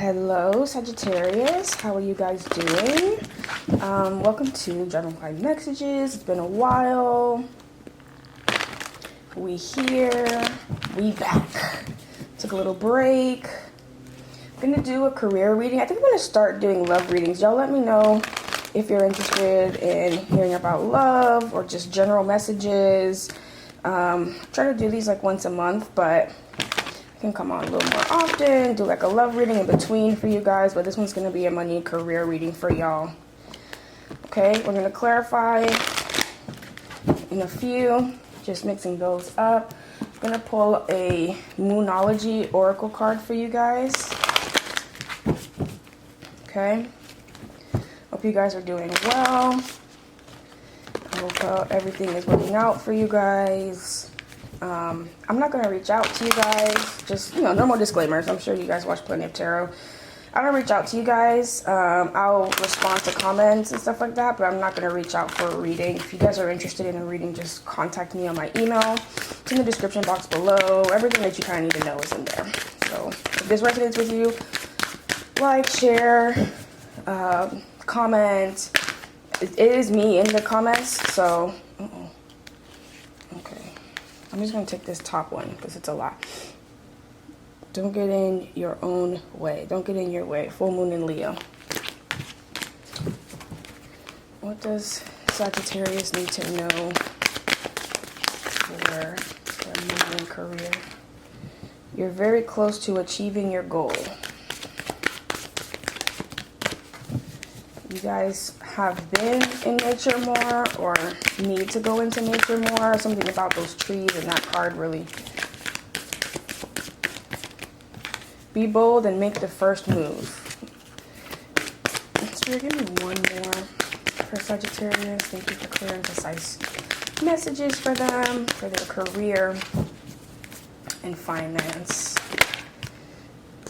Hello Sagittarius, how are you guys doing? Welcome to Dragonfly Messages. It's been a while. We here, we back. Took a little break. I'm gonna do a career reading. I think I'm gonna start doing love readings. Y'all let me know if you're interested in hearing about love or just general messages. Try to do these like once a month, but I can come on a little more often, do like a love reading in between for you guys, but this one's going to be a money career reading for y'all. Okay, we're going to clarify in a few, just mixing those up. I'm going to pull a Moonology Oracle card for you guys. Okay, hope you guys are doing well. I hope everything is working out for you guys. I'm not going to reach out to you guys, just, normal disclaimers. I'm sure you guys watch plenty of tarot. I don't reach out to you guys. I'll respond to comments and stuff like that, but I'm not going to reach out for a reading. If you guys are interested in a reading, just contact me on my email. It's in the description box below. Everything that you kind of need to know is in there. So if this resonates with you, like, share, comment. It is me in the comments, so... Okay. I'm just going to take this top one because it's a lot. Don't get in your own way. Don't get in your way. Full moon in Leo. What does Sagittarius need to know for their moon and career? You're very close to achieving your goal. You guys have been in nature more or need to go into nature more. Something about those trees and that card really. Be bold and make the first move. Spirit, give me one more for Sagittarius. Thank you for clear and concise messages for them, for their career and finance.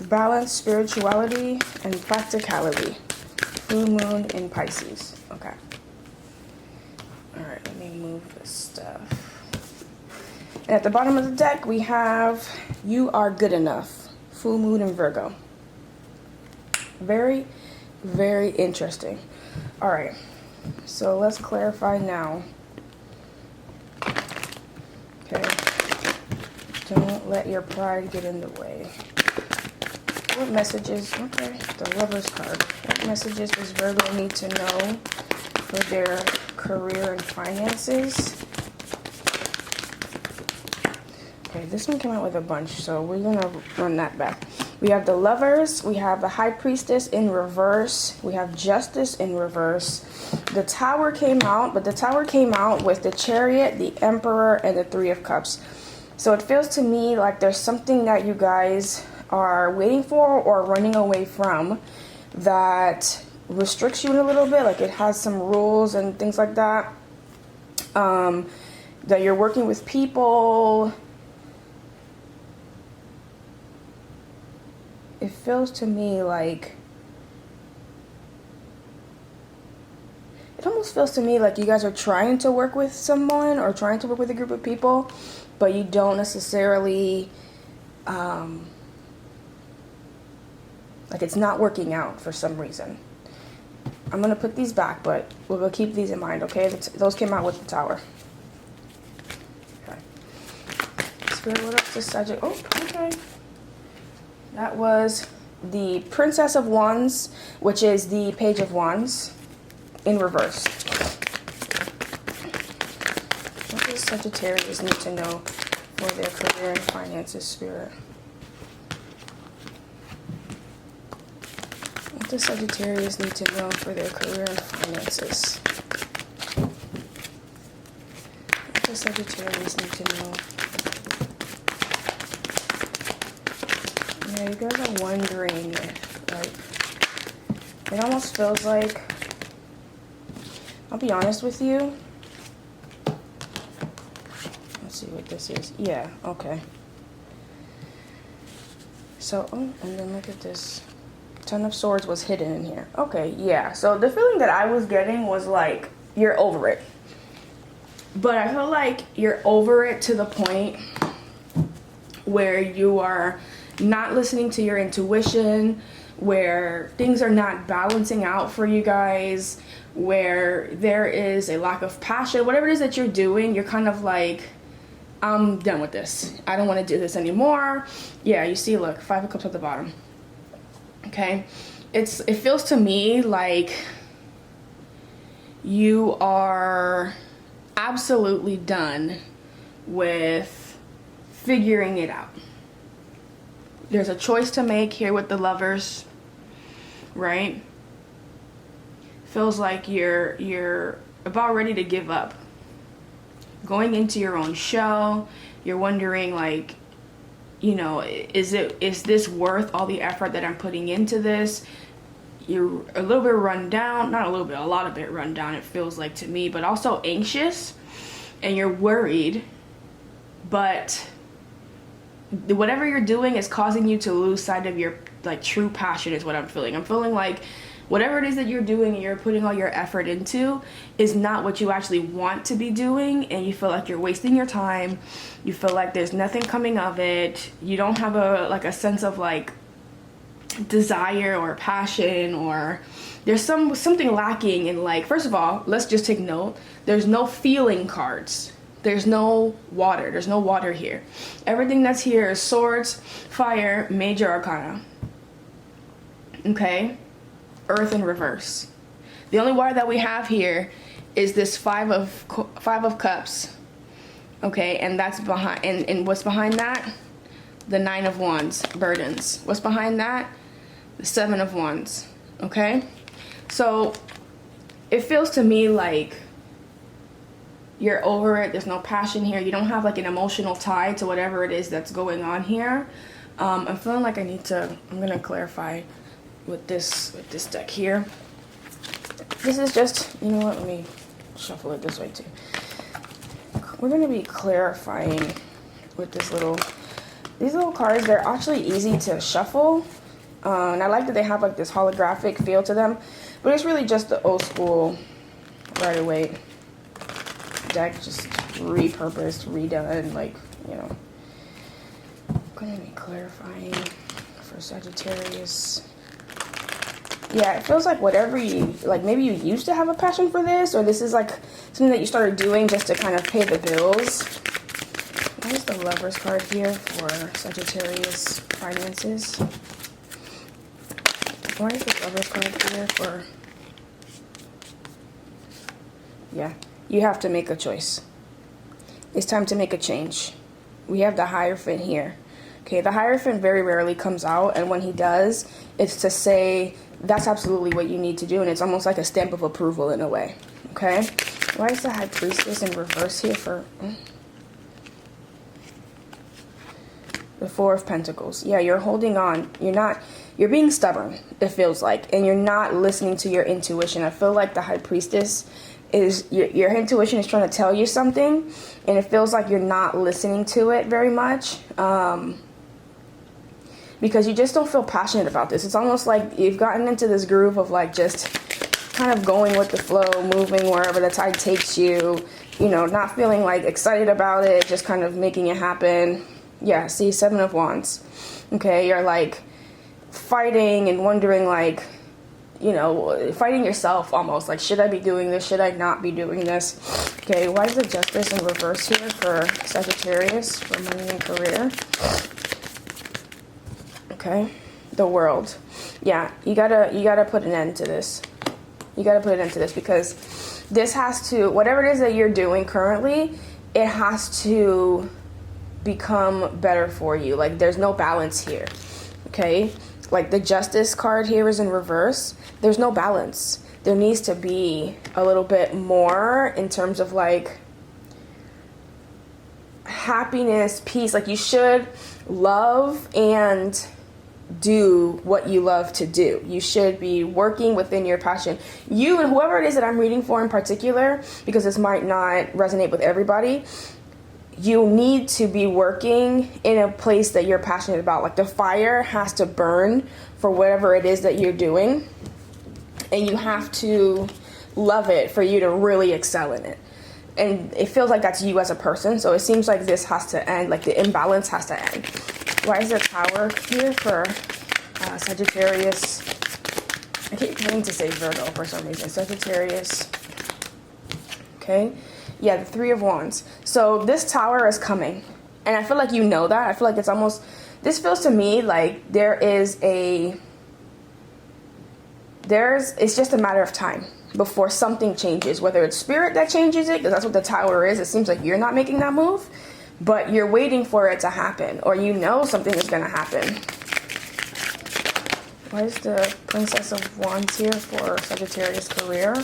Balance, spirituality, and practicality. Full moon in Pisces. Okay. Alright, let me move this stuff. And at the bottom of the deck, we have You Are Good Enough. Full moon in Virgo. Very, very interesting. Alright. So let's clarify now. Okay. Don't let your pride get in the way. What messages, okay, the Lover's card. What messages does Virgo need to know for their career and finances? Okay, this one came out with a bunch, so we're going to run that back. We have the Lovers, we have the High Priestess in reverse, we have Justice in reverse. The Tower came out, but the Tower came out with the Chariot, the Emperor, and the Three of Cups. So it feels to me like there's something that you guys are waiting for or running away from that restricts you in a little bit, like it has some rules and things like that, that you're working with people. It feels to me like you guys are trying to work with someone or trying to work with a group of people, but you don't necessarily like it's not working out for some reason. I'm going to put these back, but we'll keep these in mind, okay? Those came out with the Tower. Okay. Spirit, what else is Sagittarius? Oh, okay. That was the Princess of Wands, which is the Page of Wands in reverse. What does Sagittarius need to know for their career and finances, Spirit? What does Sagittarius need to know for their career and finances? What does Sagittarius need to know? Yeah, you guys are wondering if, like, it almost feels like, I'll be honest with you. Let's see what this is. Yeah, okay. So, oh, and then look at this. Ten of Swords was hidden in here. Okay, yeah. So the feeling that I was getting was like, you're over it. But I feel like you're over it to the point where you are not listening to your intuition, where things are not balancing out for you guys, where there is a lack of passion, whatever it is that you're doing, you're kind of like, I'm done with this. I don't want to do this anymore. Yeah, you see, look, 5 of Cups at the bottom. Okay, it feels to me like you are absolutely done with figuring it out. There's a choice to make here with the Lovers, right? Feels like you're about ready to give up. Going into your own shell, you're wondering, like, you know, is this worth all the effort that I'm putting into this? You're a little bit run down, not a little bit, a lot of bit run down, it feels like to me, but also anxious, and you're worried, but whatever you're doing is causing you to lose sight of your, like, true passion is what I'm feeling. I'm feeling like whatever it is that you're doing and you're putting all your effort into is not what you actually want to be doing, and you feel like you're wasting your time. You feel like there's nothing coming of it. You don't have a sense of, like, desire or passion, or there's something lacking in, like, first of all, let's just take note, there's no feeling cards. There's no water. There's no water here. Everything that's here is Swords, Fire, Major Arcana. Okay? Earth in reverse. The only water that we have here is this Five of Cups. Okay, and that's behind, and what's behind that? The 9 of Wands, burdens. What's behind that? The 7 of Wands. Okay? So it feels to me like you're over it. There's no passion here. You don't have, like, an emotional tie to whatever it is that's going on here. I'm feeling like I'm gonna clarify with this deck here. This is just, you know what, let me shuffle it this way too. We're gonna be clarifying with these little cards. They're actually easy to shuffle, and I like that they have, like, this holographic feel to them, but it's really just the old school Rider-Waite deck, just repurposed, redone, like, you know. I'm gonna be clarifying for Sagittarius. Yeah, it feels like whatever you, like, maybe you used to have a passion for this, or this is, like, something that you started doing just to kind of pay the bills. What is the Lovers card here for Sagittarius finances? Why is the Lovers card here for... Yeah, you have to make a choice. It's time to make a change. We have the Hierophant here. Okay, the Hierophant very rarely comes out, and when he does, it's to say that's absolutely what you need to do, and it's almost like a stamp of approval in a way. Okay? Why is the High Priestess in reverse here for... The 4 of Pentacles. Yeah, you're holding on. You're being stubborn, it feels like, and you're not listening to your intuition. I feel like the High Priestess is, your intuition is trying to tell you something, and it feels like you're not listening to it very much, because you just don't feel passionate about this. It's almost like you've gotten into this groove of, like, just kind of going with the flow, moving wherever the tide takes you, you know, not feeling, like, excited about it, just kind of making it happen. Yeah, see, 7 of Wands. Okay, you're, like, fighting and wondering, like, you know, fighting yourself almost, like, should I be doing this, should I not be doing this? Okay, why is the Justice in reverse here for Sagittarius for money and career? Okay, the World. Yeah, you gotta put an end to this. You gotta put an end to this, because this has to, whatever it is that you're doing currently, it has to become better for you. Like, there's no balance here. Okay, like the Justice card here is in reverse. There's no balance. There needs to be a little bit more in terms of, like, happiness, peace. Like, you should love and do what you love to do. You should be working within your passion. You and whoever it is that I'm reading for in particular, because this might not resonate with everybody, you need to be working in a place that you're passionate about. Like, the fire has to burn for whatever it is that you're doing, and you have to love it for you to really excel in it. And it feels like that's you as a person, so it seems like this has to end, like the imbalance has to end. Why is the Tower here for Sagittarius. I keep wanting to say Virgo for some reason. Sagittarius. Okay. Yeah, the Three of Wands. So this Tower is coming. And I feel like you know that. I feel like it's almost... This feels to me like it's just a matter of time before something changes. Whether it's spirit that changes it, because that's what the Tower is. It seems like you're not making that move. But you're waiting for it to happen. Or you know something is going to happen. Why is the Princess of Wands here for Sagittarius career?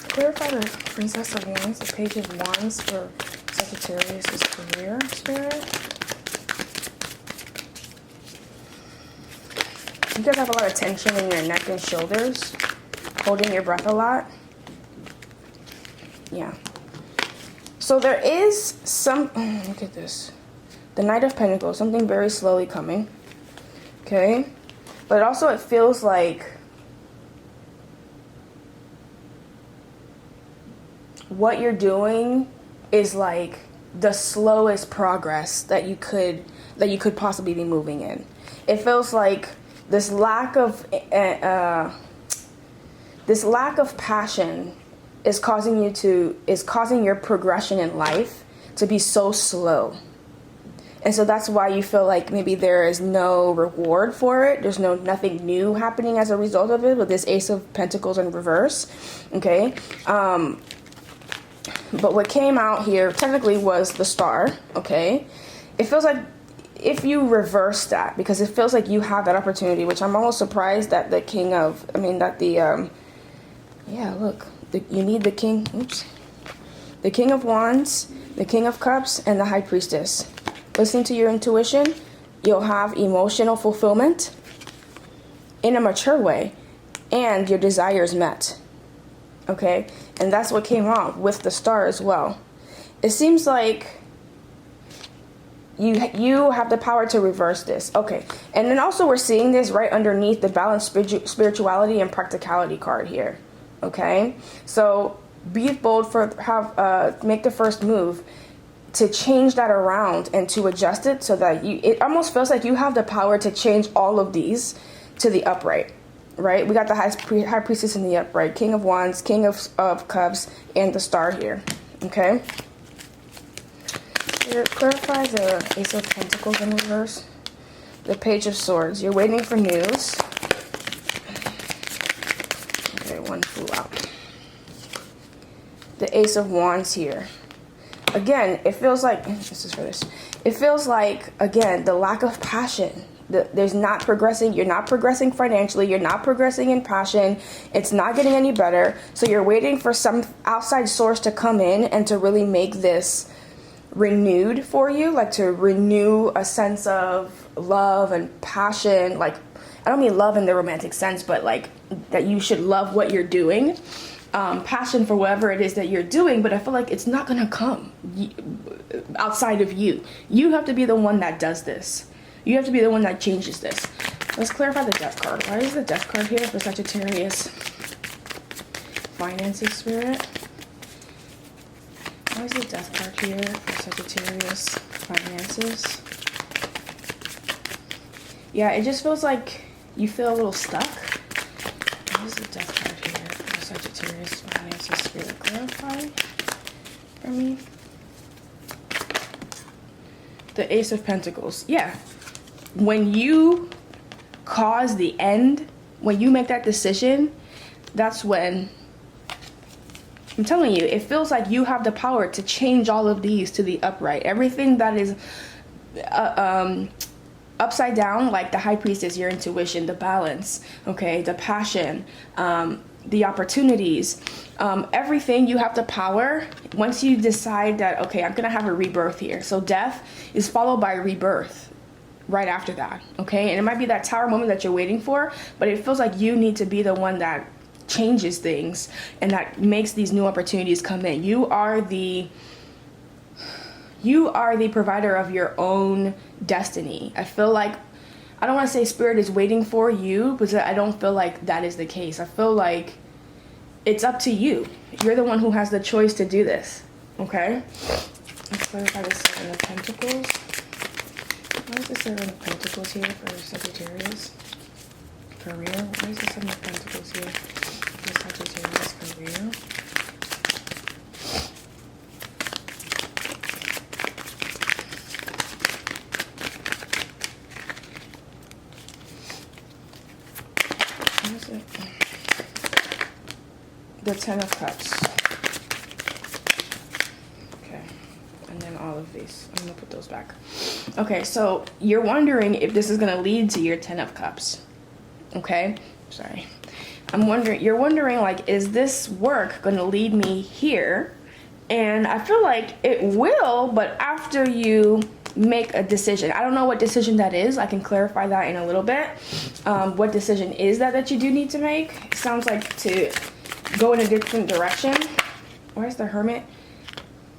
Clarify the Princess of Wands, the Page of Wands for Sagittarius' career, Spirit. You guys have a lot of tension in your neck and shoulders, holding your breath a lot. Yeah. So there is some, look at this. The Knight of Pentacles, something very slowly coming. Okay. But also it feels like what you're doing is like the slowest progress that you could possibly be moving in. It feels like this lack of passion is causing your progression in life to be so slow. And so that's why you feel like maybe there is no reward for it. There's nothing new happening as a result of it with this Ace of Pentacles in reverse. Okay. But what came out here technically was the Star. Okay. It feels like if you reverse that, because it feels like you have that opportunity, which I'm almost surprised that the King of, you need the King, the King of Wands, the King of Cups, and the High Priestess. Listening to your intuition, you'll have emotional fulfillment in a mature way, and your desires met. Okay? And that's what came out with the Star as well. It seems like you have the power to reverse this. Okay. And then also we're seeing this right underneath the balanced spirituality and practicality card here. Okay? So be bold make the first move to change that around and to adjust it so that it almost feels like you have the power to change all of these to the upright, right? We got the High Priestess in the upright, King of Wands, King of Cups, and the Star here, okay? Clarify the Ace of Pentacles in reverse, the Page of Swords. You're waiting for news. Okay, one flew out. The Ace of Wands here. Again, it feels like, this is for this. It feels like, again, the lack of passion. There's not progressing. You're not progressing financially. You're not progressing in passion. It's not getting any better. So you're waiting for some outside source to come in and to really make this renewed for you. Like to renew a sense of love and passion. Like, I don't mean love in the romantic sense, but like that you should love what you're doing. Passion for whatever it is that you're doing, but I feel like it's not gonna come outside of you. You have to be the one that does this. You have to be the one that changes this. Let's clarify the Death card. Why is the Death card here for Sagittarius? Finances, Spirit. Why is the Death card here for Sagittarius? Finances. Yeah, it just feels like you feel a little stuck. Why is the Death card here? Sagittarius, finances, Spirit, clarify for me. The Ace of Pentacles. Yeah. When you cause the end, when you make that decision, that's when, I'm telling you, it feels like you have the power to change all of these to the upright. Everything that is upside down, like the High Priestess, your intuition, the balance, okay, the passion, the opportunities, everything, you have the power once you decide that, okay, I'm gonna have a rebirth here. So death is followed by rebirth right after that, okay? And it might be that Tower moment that you're waiting for, but it feels like you need to be the one that changes things and that makes these new opportunities come in. You are the provider of your own destiny. I feel like, I don't want to say Spirit is waiting for you, because I don't feel like that is the case. I feel like it's up to you. You're the one who has the choice to do this, okay? Let's clarify the Seven of Pentacles. Why is the Seven of Pentacles here for Sagittarius? Career? Why is the Seven of Pentacles here for Sagittarius career? What is it? The Ten of Cups. Okay. And then all of these. I'm going to put those back. Okay, so you're wondering if this is going to lead to your Ten of Cups. Okay? Sorry. You're wondering, like, is this work going to lead me here? And I feel like it will, but after you make a decision. I don't know what decision that is. I can clarify that in a little bit. What decision is that you do need to make? It sounds like to go in a different direction. Where's the Hermit?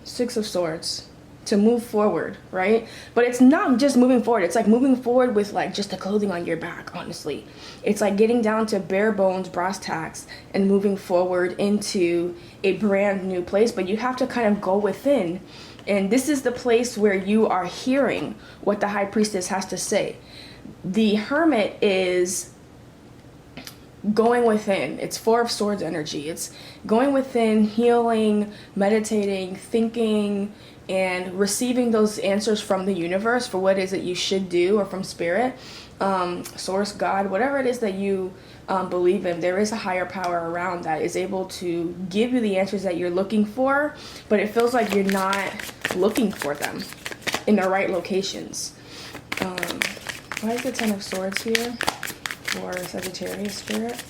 Six of Swords. To move forward, right? But it's not just moving forward. It's like moving forward with like just the clothing on your back, honestly. It's like getting down to bare bones, brass tacks, and moving forward into a brand new place. But you have to kind of go within. And this is the place where you are hearing what the High Priestess has to say. The Hermit is going within. It's Four of Swords energy. It's going within, healing, meditating, thinking, and receiving those answers from the universe for what it is that you should do, or from spirit, source, God, whatever it is that you believe in. There is a higher power around that is able to give you the answers that you're looking for, but it feels like you're not looking for them in the right locations. Why is the Ten of Swords here for Sagittarius spirit?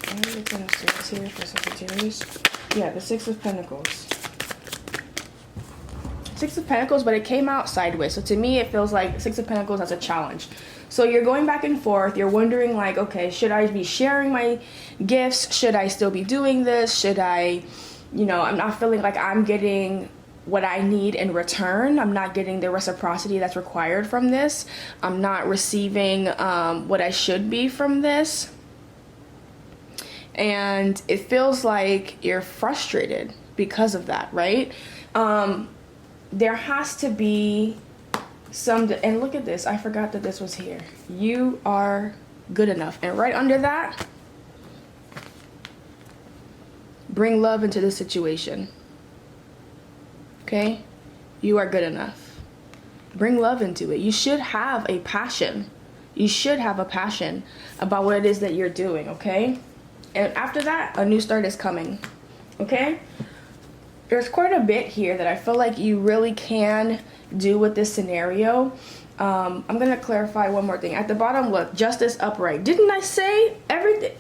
Why is the Ten of Swords here for Sagittarius? Yeah, the Six of Pentacles. Six of Pentacles, but it came out sideways. So to me, it feels like Six of Pentacles as a challenge. So you're going back and forth. You're wondering like, okay, should I be sharing my gifts? Should I still be doing this? Should I, I'm not feeling like I'm getting what I need in return. I'm not getting the reciprocity that's required from this. I'm not receiving what I should be from this. And it feels like you're frustrated because of that, right? There has to be some, and look at this. I forgot that this was here. You are good enough. And right under that, bring love into the situation. Okay? You are good enough. Bring love into it. You should have a passion. You should have a passion about what it is that you're doing, okay? And after that, a new start is coming, okay? There's quite a bit here that I feel like you really can do with this scenario. I'm going to clarify one more thing. At the bottom, look, Justice upright. Didn't I say everything?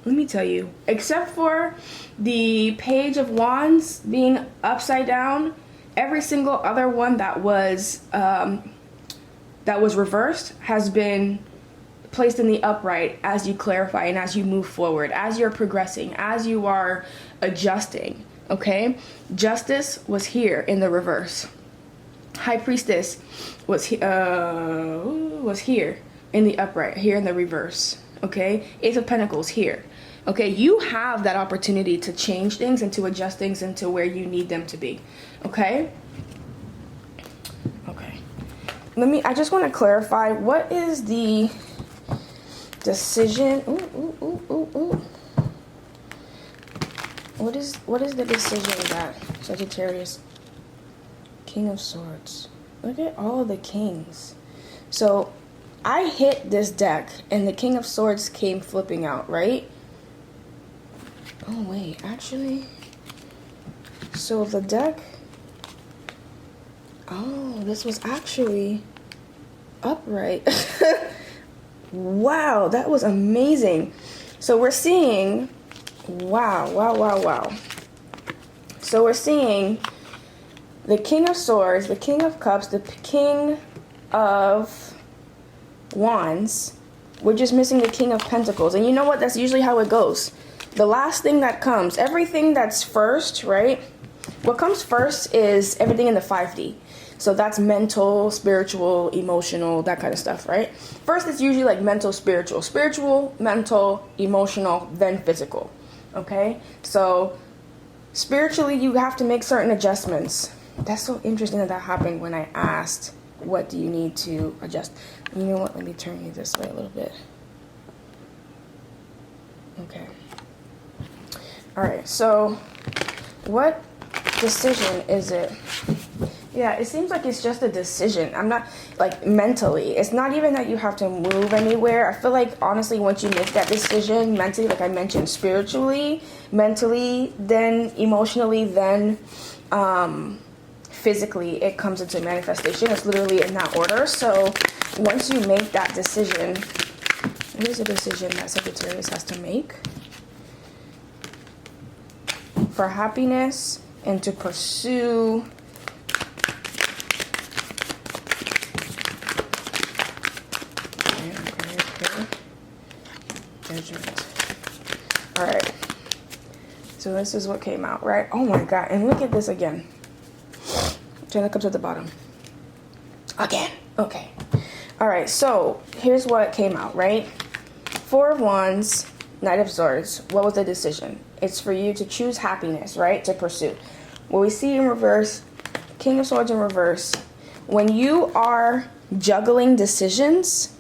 Let me tell you. Except for the Page of Wands being upside down, every single other one that was reversed has been placed in the upright as you clarify and as you move forward, as you're progressing, as you are adjusting, okay? Justice was here in the reverse. High Priestess was here in the upright, here in the reverse, okay? Ace of Pentacles here, okay? You have that opportunity to change things and to adjust things into where you need them to be, okay? Okay. I just want to clarify, what is the decision? What is the decision that Sagittarius? King of Swords. Look at all the kings. So I hit this deck and the King of Swords came flipping out, right? Oh wait, actually, so the deck, oh, this was actually upright. Wow, that was amazing. So we're seeing, wow. So we're seeing the King of Swords, the King of Cups, the King of Wands. We're just missing the King of Pentacles. And you know what? That's usually how it goes. The last thing that comes, everything that's first, right? What comes first is everything in the 5D. So that's mental, spiritual, emotional, that kind of stuff, right? First, it's usually like mental, spiritual, mental, emotional, then physical, okay? So spiritually, you have to make certain adjustments. That's so interesting that happened when I asked, what do you need to adjust? You know what? Let me turn you this way a little bit. Okay. All right. So what decision is it? Yeah, it seems like it's just a decision. I'm not, like, mentally. It's not even that you have to move anywhere. I feel like, honestly, once you make that decision mentally, like I mentioned, spiritually, mentally, then emotionally, then physically, it comes into manifestation. It's literally in that order. So once you make that decision, what is a decision that Sagittarius has to make? For happiness and to pursue judgment. All right. So this is what came out, right? Oh my God. And look at this again. Try to look up to the bottom. Again. Okay. All right. So here's what came out, right? Four of Wands, Knight of Swords. What was the decision? It's for you to choose happiness, right? To pursue. What we see in reverse, King of Swords in reverse. When you are juggling decisions,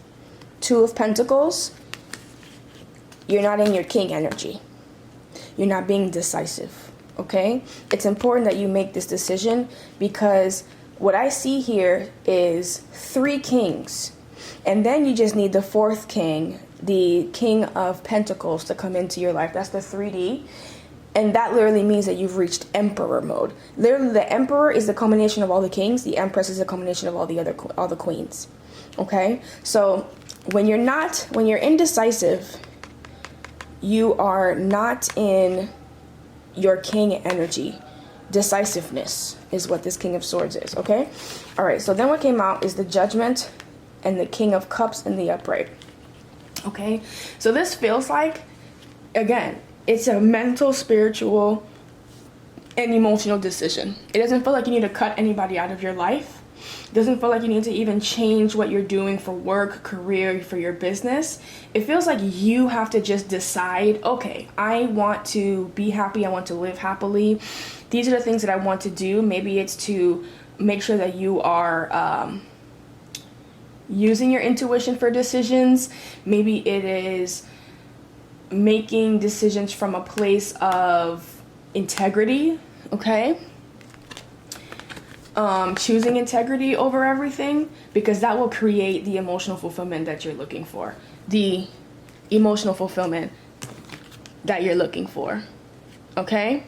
Two of Pentacles, you're not in your king energy. You're not being decisive, okay? It's important that you make this decision because what I see here is 3 kings. And then you just need the 4th king, the King of Pentacles, to come into your life. That's the 3D. And that literally means that you've reached Emperor mode. Literally, the Emperor is the culmination of all the kings. The Empress is the culmination of all the queens, okay? So when you're indecisive, you are not in your king energy. Decisiveness is what this King of Swords is, okay? All right, so then what came out is the Judgment and the King of Cups in the upright, okay? So this feels like, again, it's a mental, spiritual, and emotional decision. It doesn't feel like you need to cut anybody out of your life. It doesn't feel like you need to even change what you're doing for work, career, for your business. It feels like you have to just decide, okay, I want to be happy. I want to live happily. These are the things that I want to do. Maybe it's to make sure that you are using your intuition for decisions. Maybe it is making decisions from a place of integrity, okay? Choosing integrity over everything, because that will create the emotional fulfillment that you're looking for. The emotional fulfillment that you're looking for, okay?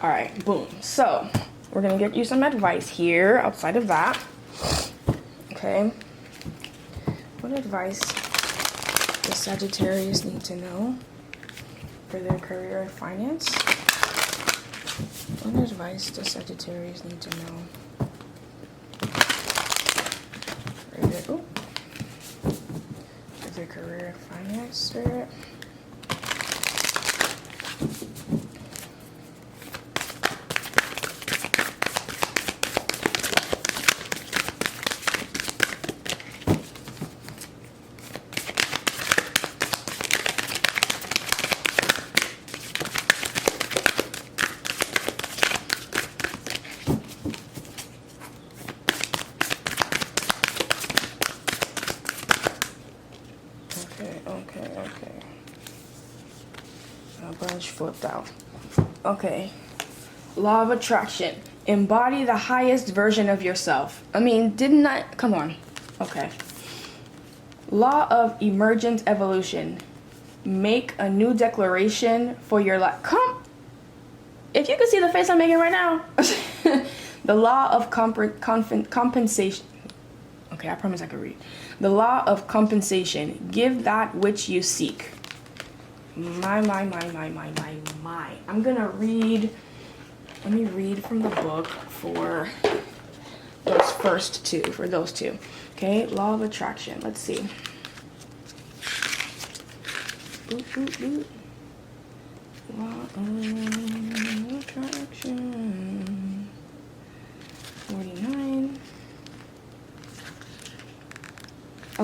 All right, boom. So we're gonna get you some advice here outside of that, okay? What advice does Sagittarius need to know for their career and finance? What advice does Sagittarius need to know for their career and finance, Spirit? Okay. A bunch flipped out. Okay. Law of attraction. Embody the highest version of yourself. I mean, didn't I? Come on. Okay. Law of emergent evolution. Make a new declaration for your life. Come. If you can see the face I'm making right now. The law of compensation. Okay, I promise I can read. The law of compensation. Give that which you seek. My. I'm gonna read. Let me read from the book for those first two. For those two. Okay, law of attraction. Let's see. Law of attraction. 49.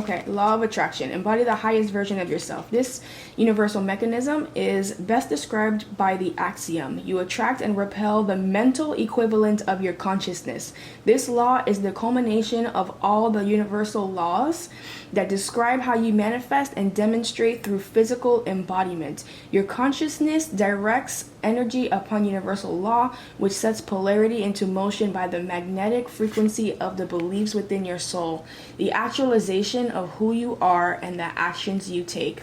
Okay, law of attraction. Embody the highest version of yourself. This universal mechanism is best described by the axiom: you attract and repel the mental equivalent of your consciousness. This law is the culmination of all the universal laws that describe how you manifest and demonstrate through physical embodiment. Your consciousness directs energy upon universal law, which sets polarity into motion by the magnetic frequency of the beliefs within your soul, the actualization of who you are, and the actions you take.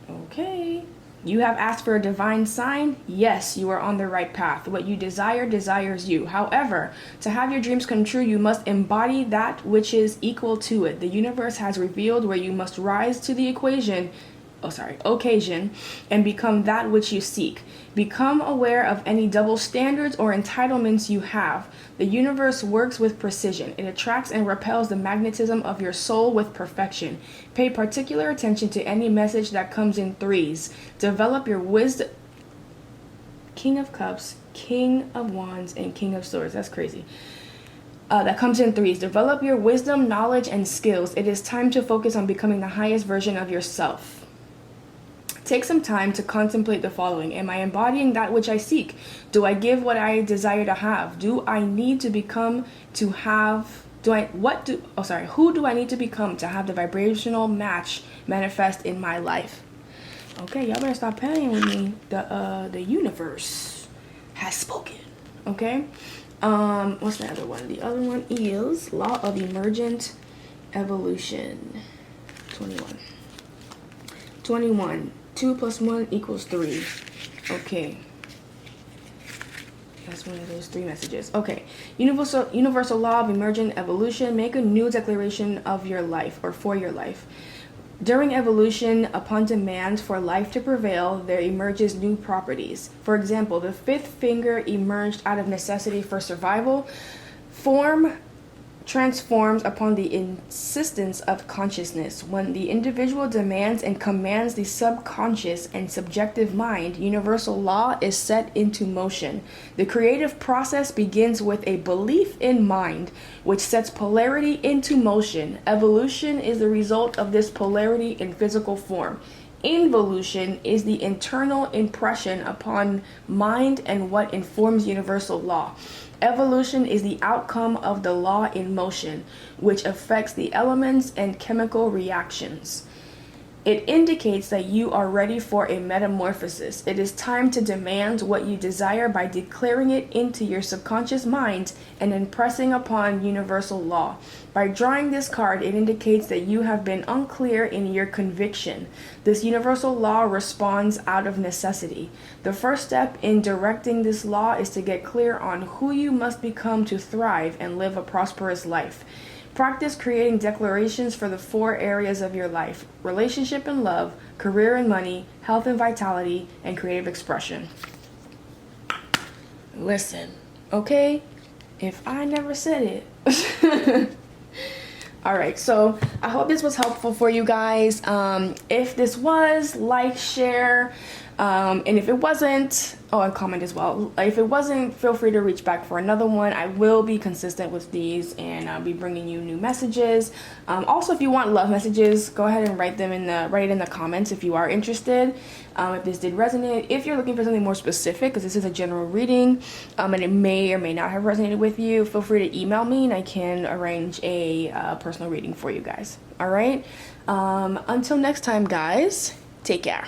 Okay. You have asked for a divine sign? Yes, you are on the right path. What you desire desires you. However, to have your dreams come true, you must embody that which is equal to it. The universe has revealed where you must rise to the occasion and become that which you seek. Become aware of any double standards or entitlements you have. The universe works with precision. It attracts and repels the magnetism of your soul with perfection. Pay particular attention to any message that comes in threes. Develop your wisdom. King of Cups, King of Wands, and King of Swords. That's crazy. That comes in threes. Develop your wisdom, knowledge, and skills. It is time to focus on becoming the highest version of yourself. Take some time to contemplate the following. Am I embodying that which I seek? Do I give what I desire to have? Do I need to become to have, who do I need to become to have the vibrational match manifest in my life? Okay, y'all better stop playing with me. The universe has spoken. Okay? What's the other one? The other one is Law of Emergent Evolution. 21. 2 + 1 = 3. Okay. That's one of those 3 messages. Okay. Universal law of emergent evolution. Make a new declaration of your life or for your life. During evolution, upon demand for life to prevail, there emerges new properties. For example, the 5th finger emerged out of necessity for survival. Form transforms upon the insistence of consciousness. When the individual demands and commands the subconscious and subjective mind, universal law is set into motion. The creative process begins with a belief in mind, which sets polarity into motion. Evolution is the result of this polarity in physical form. Involution is the internal impression upon mind and what informs universal law. Evolution is the outcome of the law in motion, which affects the elements and chemical reactions. It indicates that you are ready for a metamorphosis. It is time to demand what you desire by declaring it into your subconscious mind and impressing upon universal law. By drawing this card, it indicates that you have been unclear in your conviction. This universal law responds out of necessity. The first step in directing this law is to get clear on who you must become to thrive and live a prosperous life. Practice creating declarations for the 4 areas of your life: relationship and love, career and money, health and vitality, and creative expression. Listen, okay? If I never said it. Alright, so I hope this was helpful for you guys. If this was, like, share, and if it wasn't, and comment as well. If it wasn't, feel free to reach back for another one. I will be consistent with these, and I'll be bringing you new messages. Also, if you want love messages, go ahead and write it in the comments if you are interested. If this did resonate, if you're looking for something more specific, because this is a general reading, and it may or may not have resonated with you, feel free to email me and I can arrange a personal reading for you guys. All right. Until next time, guys, take care.